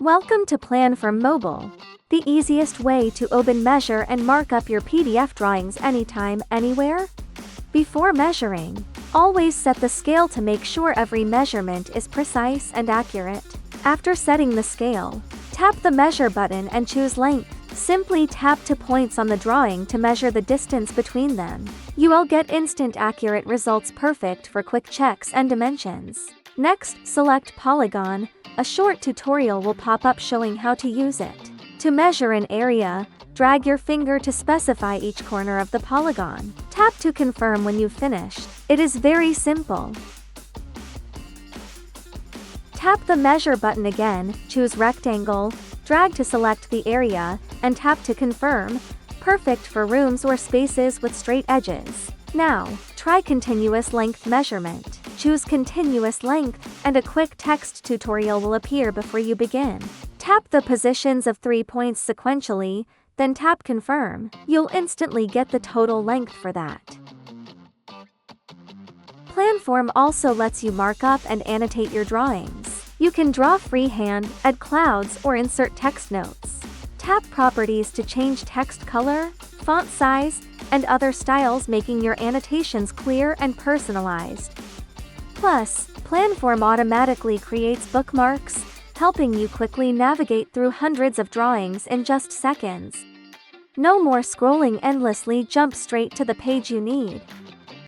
Welcome to PlanForm Mobile, the easiest way to open, measure, and mark up your PDF drawings anytime, anywhere. Before measuring, always set the scale to make sure every measurement is precise and accurate. After setting the scale, tap the measure button and choose length. Simply tap 2 points on the drawing to measure the distance between them. You will get instant accurate results, perfect for quick checks and dimensions. Next, select Polygon. A short tutorial will pop up showing how to use it. To measure an area, drag your finger to specify each corner of the polygon. Tap to confirm when you've finished. It is very simple. Tap the measure button again, choose rectangle, drag to select the area, and tap to confirm. Perfect for rooms or spaces with straight edges. Now, try continuous length measurement. Choose continuous length, and a quick text tutorial will appear before you begin. Tap the positions of 3 points sequentially, then tap confirm. You'll instantly get the total length for that. PlanForm also lets you mark up and annotate your drawings. You can draw freehand, add clouds, or insert text notes. Tap properties to change text color, font size, and other styles, making your annotations clear and personalized. Plus, PlanForm automatically creates bookmarks, helping you quickly navigate through hundreds of drawings in just seconds. No more scrolling endlessly, jump straight to the page you need.